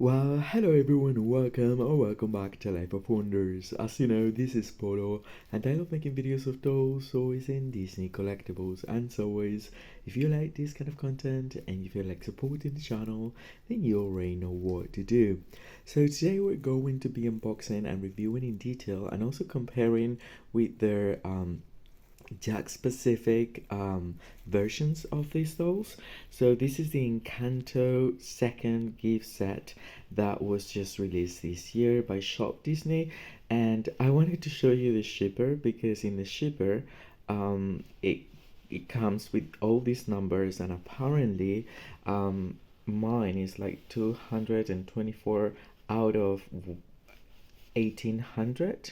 Well, hello everyone, welcome or welcome back to Life of Wonders. As you know, this is Polo, and I love making videos of dolls, toys, and Disney collectibles. And as always, if you like this kind of content and you feel like supporting the channel, then you already know what to do. So today we're going to be unboxing and reviewing in detail, and also comparing with their Jakks specific versions of these dolls. So this is the Encanto second gift set that was just released this year by Shop Disney, and I wanted to show you the shipper because in the shipper it comes with all these numbers, and apparently mine is like 224 out of 1800.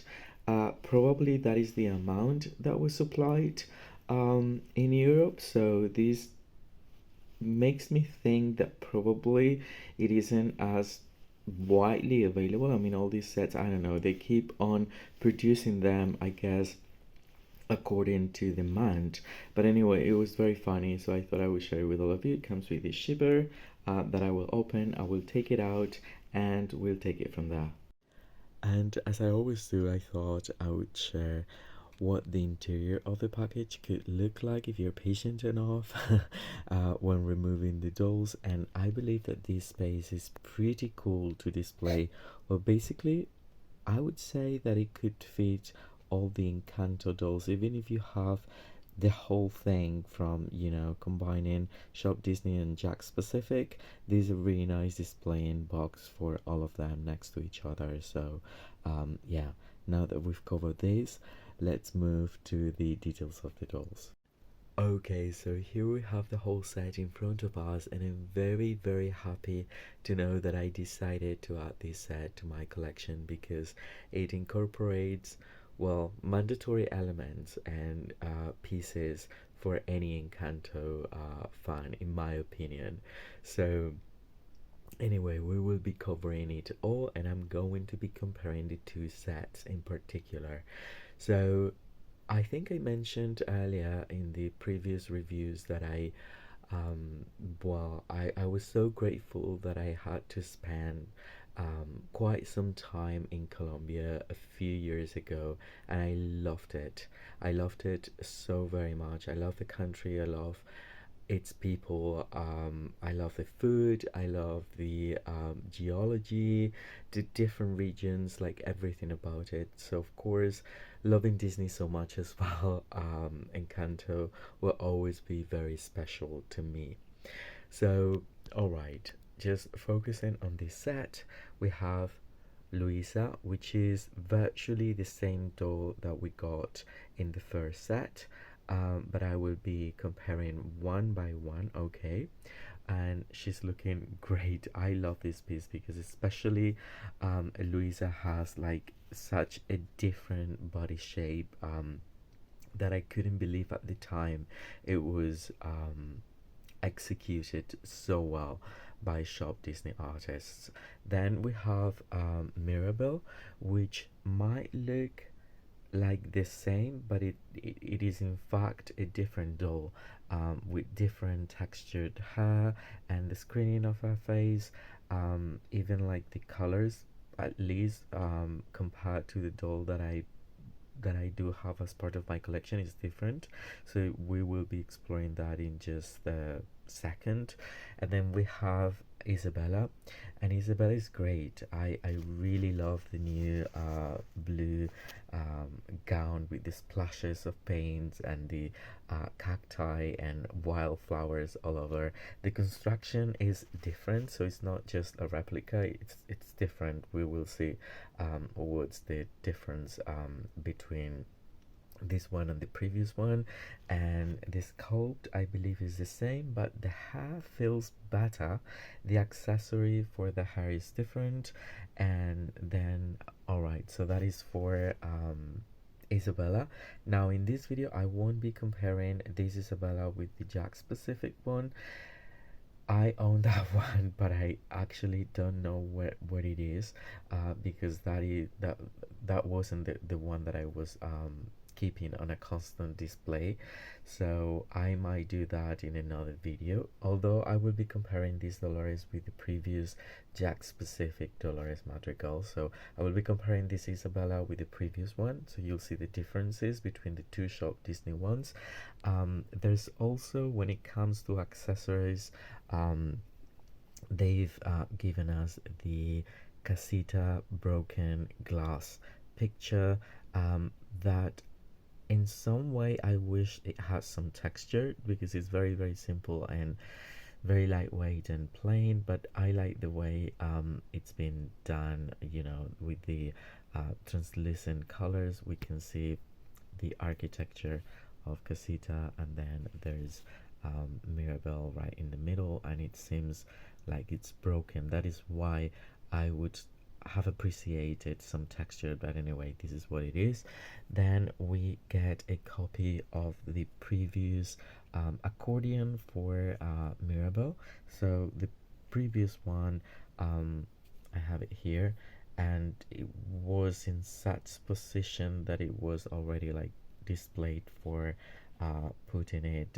Probably that is the amount that was supplied in Europe. So this makes me think that probably it isn't as widely available. I mean, all these sets, I don't know, they keep on producing them, I guess, according to demand. But anyway, it was very funny, so I thought I would share it with all of you. It comes with this shipper that I will open, I will take it out, and we'll take it from there. And as I always do, I thought I would share what the interior of the package could look like if you're patient enough when removing the dolls. And I believe that this space is pretty cool to display. Well, basically, I would say that it could fit all the Encanto dolls, even if you have the whole thing from, combining Shop Disney and Jakks specific. This is a really nice displaying box for all of them next to each other. So yeah, now that we've covered this, let's move to the details of the dolls. Okay, so here we have the whole set in front of us, and I'm very happy to know that I decided to add this set to my collection because it incorporates, well, mandatory elements and pieces for any Encanto fan, in my opinion. So anyway, we will be covering it all, and I'm going to be comparing the two sets in particular. So I think I mentioned earlier in the previous reviews that I was so grateful that I had to spend quite some time in Colombia a few years ago, and I loved it. I loved it so very much. I love the country. I love its people. I love the food. I love the geology, the different regions, like everything about it. So of course, loving Disney so much as well, Encanto will always be very special to me. So, all right, just focusing on this set, we have Louisa, which is virtually the same doll that we got in the first set, but I will be comparing one by one, okay? And she's looking great. I love this piece because especially Louisa has like such a different body shape that I couldn't believe at the time it was executed so well by Shop Disney artists. Then we have Mirabell, which might look like the same, but it is in fact a different doll with different textured hair and the screening of her face, even like the colors, at least compared to the doll that I do have as part of my collection is different. So we will be exploring that in just a second. And then we have Isabella, and Isabella is great. I really love the new blue gown with the splashes of paint and the cacti and wildflowers all over. The construction is different, so it's not just a replica, it's different. We will see what's the difference between this one and the previous one. And the sculpt I believe is the same, but the hair feels better. The accessory for the hair is different. And then, all right, so that is for Isabella. Now in this video I won't be comparing this Isabella with the Jakks specific one. I own that one, but I actually don't know what it is, because that wasn't the one that I was keeping on a constant display. So I might do that in another video, although I will be comparing this Dolores with the previous Jakks specific Dolores Madrigal. So I will be comparing this Isabella with the previous one, so you'll see the differences between the two shop Disney ones. There's also, when it comes to accessories, they've given us the casita broken glass picture, that in some way I wish it has some texture, because it's very simple and very lightweight and plain, but I like the way it's been done, you know, with the translucent colors. We can see the architecture of casita, and then there's Mirabell right in the middle, and it seems like it's broken. That is why I would have appreciated some texture, but anyway, this is what it is. Then we get a copy of the previous accordion for Mirabell. So the previous one, I have it here, and it was in such position that it was already like displayed for putting it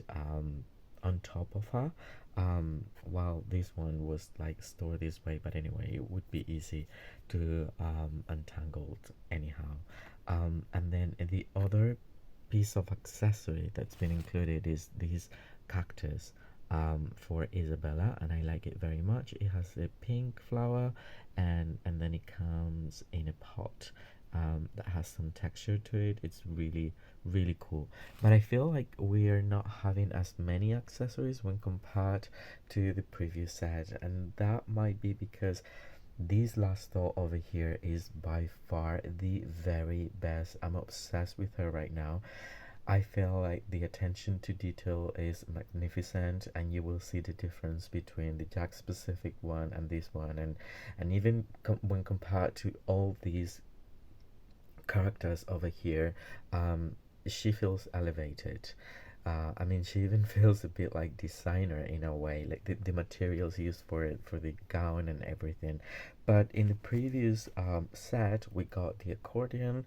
on top of her, while this one was like stored this way, but anyway, it would be easy to untangle anyhow. And then the other piece of accessory that's been included is this cactus for Isabella, and I like it very much. It has a pink flower, and then it comes in a pot that has some texture to it. It's really cool, but I feel like we are not having as many accessories when compared to the previous set, and that might be because this last doll over here is by far the very best. I'm obsessed with her right now. I feel like the attention to detail is magnificent, and you will see the difference between the Jakks specific one and this one, and even when compared to all these characters over here, she feels elevated. I mean, she even feels a bit like designer in a way, like the materials used for it, for the gown and everything. But in the previous set, we got the accordion,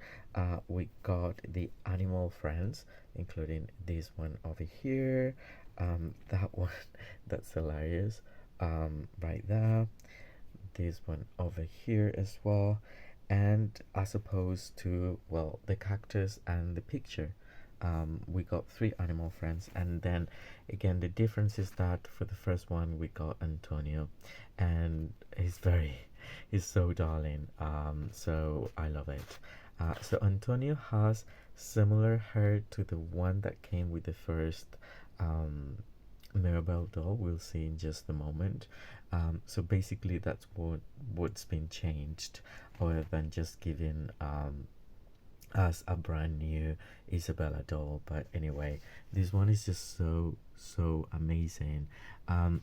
we got the animal friends, including this one over here, that one, that's hilarious, right there, this one over here as well, and as opposed to, well, the cactus and the picture, we got three animal friends. And then again, the difference is that for the first one we got Antonio, and he's so darling, so I love it. So Antonio has similar hair to the one that came with the first Mirabell doll, we'll see in just a moment. So basically that's what's been changed, other than just giving us a brand new Isabella doll. But anyway, this one is just so amazing.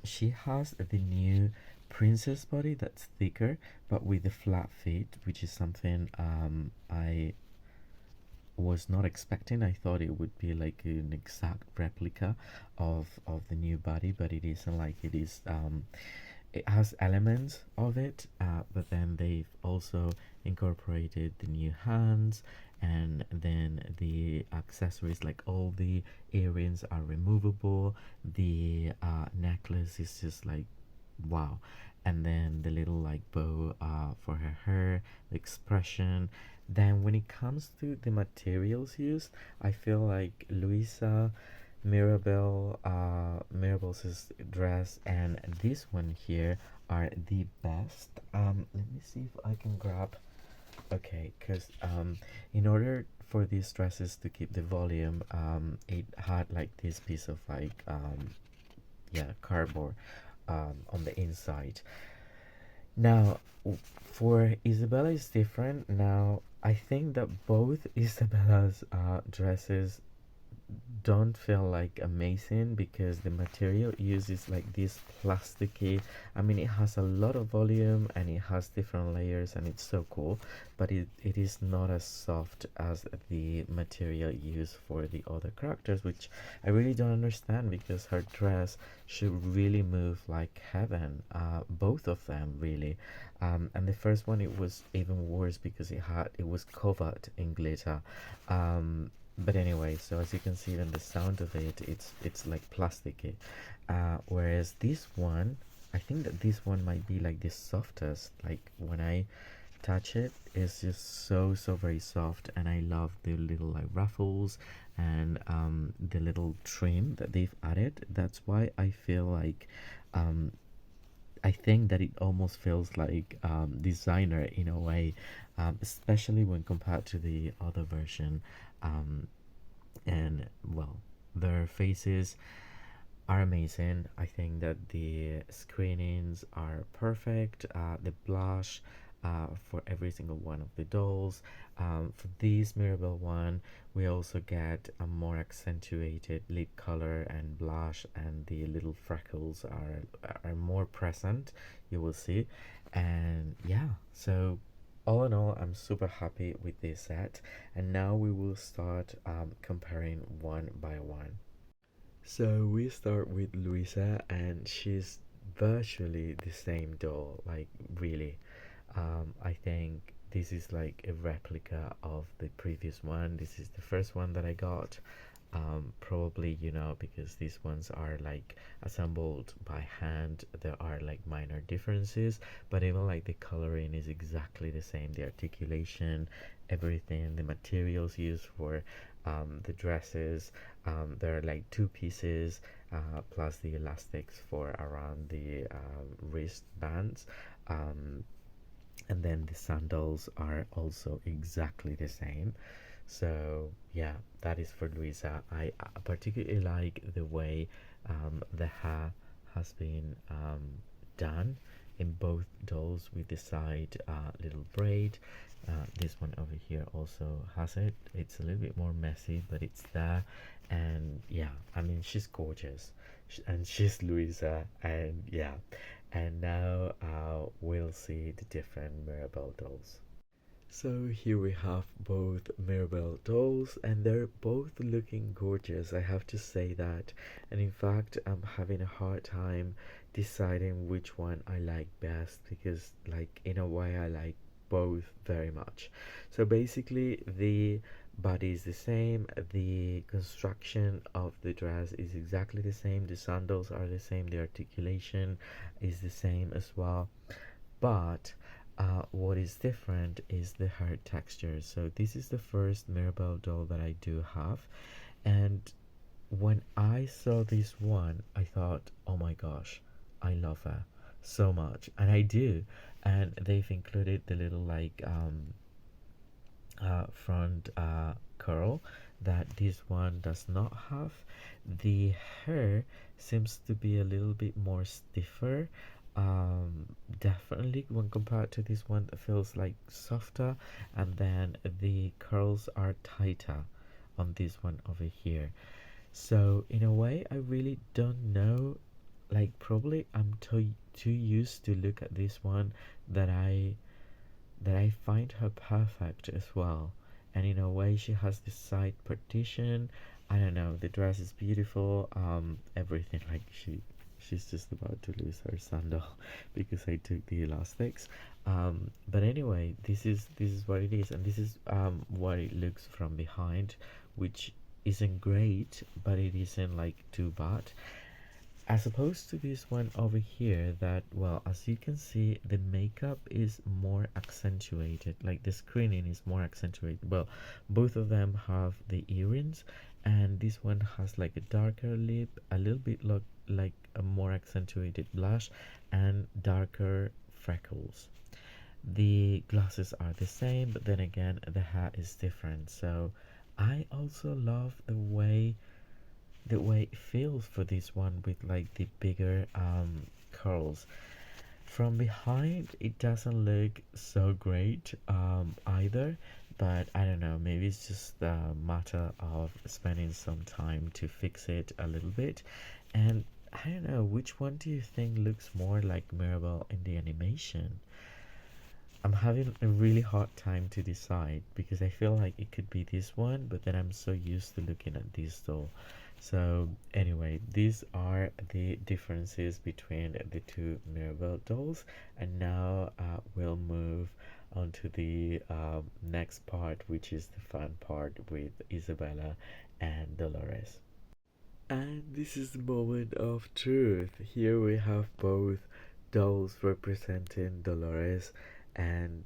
She has the new princess body that's thicker but with the flat feet, which is something I was not expecting. I thought it would be like an exact replica of the new body, but it isn't. Like, it is it has elements of it, but then they've also incorporated the new hands, and then the accessories, like all the earrings are removable, the necklace is just like wow, and then the little like bow for her hair, the expression. Then when it comes to the materials used, I feel like Louisa, Mirabell's dress and this one here are the best. Let me see if I can grab. Okay, because in order for these dresses to keep the volume, it had like this piece of like yeah, cardboard on the inside. Now, for Isabella is different. Now, I think that both Isabella's dresses don't feel like amazing because the material used is like this plasticky. I mean, it has a lot of volume and it has different layers and it's so cool, but it is not as soft as the material used for the other characters, which I really don't understand, because her dress should really move like heaven, both of them really. And the first one, it was even worse because it was covered in glitter. But anyway, so as you can see, then the sound of it, it's like plasticky. Whereas this one, I think that this one might be like the softest. Like when I touch it, it's just so very soft, and I love the little like ruffles and the little trim that they've added. That's why I feel like um, I think that it almost feels like designer in a way, especially when compared to the other version. Um, and well, their faces are amazing. I think that the screenings are perfect. The blush for every single one of the dolls. For this Mirabell one, we also get a more accentuated lip color and blush, and the little freckles are more present. You will see, and yeah. So all in all, I'm super happy with this set, and now we will start comparing one by one. So we start with Louisa, and she's virtually the same doll, like really. I think this is like a replica of the previous one. This is the first one that I got. Probably, because these ones are like assembled by hand, there are like minor differences, but even like the coloring is exactly the same. The articulation, everything, the materials used for the dresses, there are like two pieces plus the elastics for around the wristbands. Um, and then the sandals are also exactly the same. So yeah, that is for Louisa. I particularly like the way the hair has been done in both dolls with the side little braid. This one over here also has it. It's a little bit more messy, but it's there. And yeah, I mean, she's gorgeous. And she's Louisa. And yeah, and now we'll see the different Mirabell dolls. So here we have both Mirabell dolls, and they're both looking gorgeous, I have to say that. And in fact, I'm having a hard time deciding which one I like best, because like in a way I like both very much. So basically the body is the same, the construction of the dress is exactly the same, the sandals are the same, the articulation is the same as well, but what is different is the hair texture. So this is the first Mirabell doll that I do have, and when I saw this one, I thought, oh my gosh, I love her so much, and I do. And they've included the little like front curl that this one does not have. The hair seems to be a little bit more stiffer. Definitely when compared to this one, it feels like softer, and then the curls are tighter on this one over here. So in a way, I really don't know. Like probably I'm too used to look at this one that I find her perfect as well. And in a way, she has this side partition. I don't know. The dress is beautiful. Everything like she's just about to lose her sandal because I took the elastics. But anyway, this is what it is, and this is what it looks from behind, which isn't great, but it isn't like too bad, as opposed to this one over here. That, well, as you can see, the makeup is more accentuated, like the screening is more accentuated. Well, both of them have the earrings, and this one has like a darker lip, a little bit like a more accentuated blush, and darker freckles. The glasses are the same, but then again the hair is different. So I also love the way it feels for this one with like the bigger curls. From behind it doesn't look so great either, but I don't know, maybe it's just a matter of spending some time to fix it a little bit. And I don't know, which one do you think looks more like Mirabell in the animation? I'm having a really hard time to decide, because I feel like it could be this one, but then I'm so used to looking at this doll. So anyway, these are the differences between the two Mirabell dolls, and now we'll move onto the next part, which is the fun part with Isabella and Dolores. And this is the moment of truth. Here we have both dolls representing Dolores, and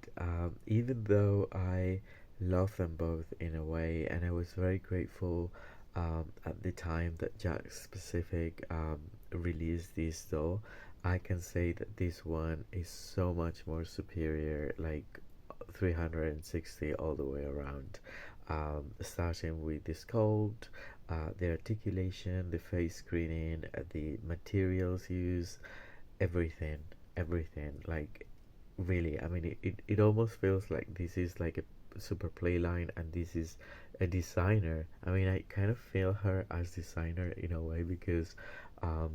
even though I love them both in a way, and I was very grateful at the time that Jakks specific released this doll, I can say that this one is so much more superior, like 360 all the way around. Starting with the sculpt, the articulation, the face screening, the materials used, everything, everything. Like, really, I mean, it almost feels like this is like a super play line and this is a designer. I mean, I kind of feel her as designer in a way because um,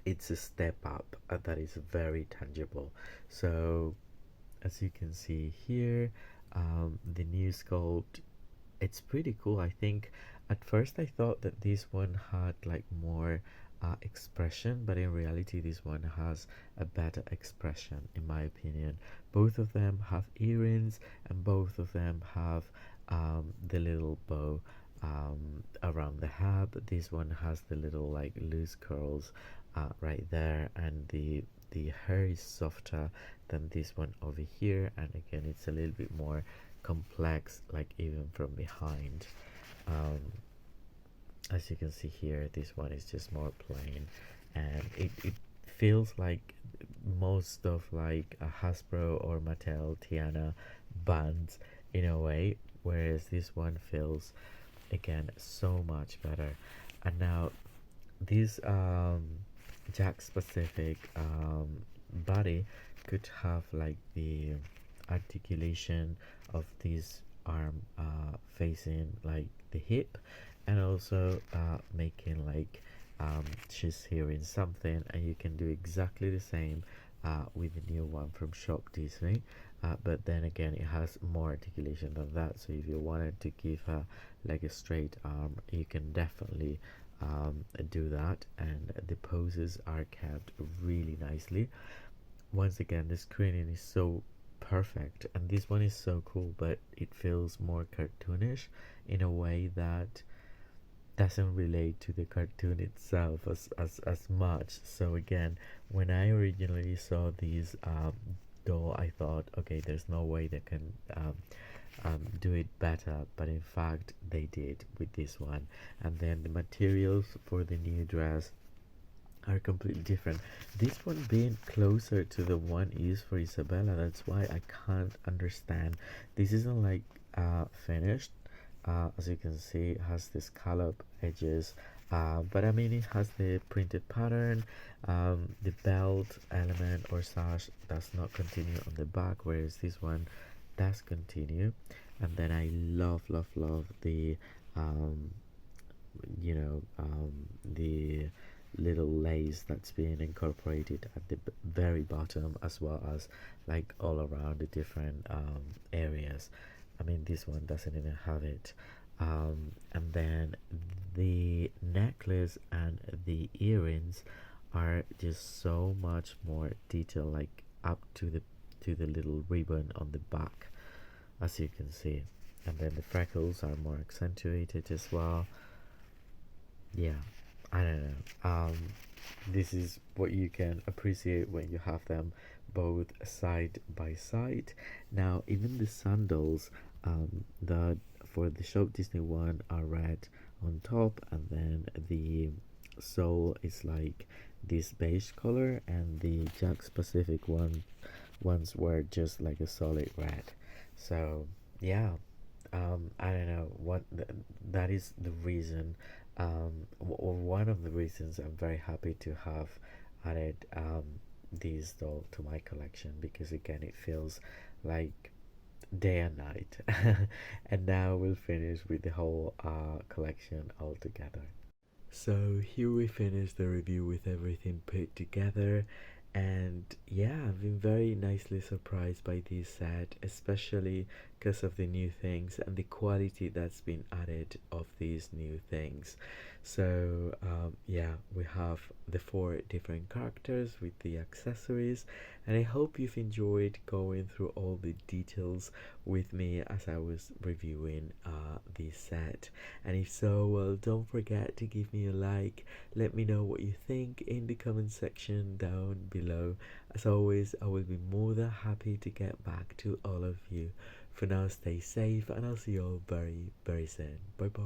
it's a step up that is very tangible. So, as you can see here, the new sculpt, it's pretty cool. I think at first I thought that this one had like more expression, but in reality this one has a better expression in my opinion. Both of them have earrings and both of them have the little bow around the head. This one has the little like loose curls right there, and the hair is softer than this one over here, and again it's a little bit more complex, like even from behind. um, as you can see here, this one is just more plain, and it feels like most of like a Hasbro or Mattel Tiana bands in a way, whereas this one feels again so much better. And now this Jack specific body could have like the articulation of this arm facing like the hip, and also making like she's hearing something, and you can do exactly the same with the new one from Shop Disney, but then again it has more articulation than that. So if you wanted to give her like a straight arm, you can definitely do that, and the poses are kept really nicely. Once again, the screening is so perfect, and this one is so cool, but it feels more cartoonish in a way that doesn't relate to the cartoon itself as much. So again, when I originally saw these doll, I thought, okay, there's no way they can do it better, but in fact they did with this one. And then the materials for the new dress are completely different. This one being closer to the one used for Isabella, that's why I can't understand. This isn't like finished. As you can see, it has the scallop edges, but I mean it has the printed pattern. The belt element or sash does not continue on the back, whereas this one does continue. And then I love the um, the little lace that's being incorporated at the very bottom, as well as like all around the different areas. I mean, this one doesn't even have it. And then the necklace and the earrings are just so much more detail, like up to the little ribbon on the back, as you can see. And then the freckles are more accentuated as well. Yeah, I don't know. This is what you can appreciate when you have them both side by side. Now, even the sandals that for the Shop Disney one are red on top, and then the sole is like this beige color, and the Jakks Pacific ones were just like a solid red. So yeah, I don't know what that is the reason, or one of the reasons I'm very happy to have added these doll to my collection, because again it feels like day and night. And now we'll finish with the whole collection all together. So here we finish the review with everything put together, and yeah, I've been very nicely surprised by this set, especially because of the new things and the quality that's been added of these new things. So yeah, we have the four different characters with the accessories, and I hope you've enjoyed going through all the details with me as I was reviewing this set. And if so, well, don't forget to give me a like. Let me know what you think in the comment section down below. As always, I will be more than happy to get back to all of you. For now, stay safe, and I'll see you all very, very soon. Bye bye.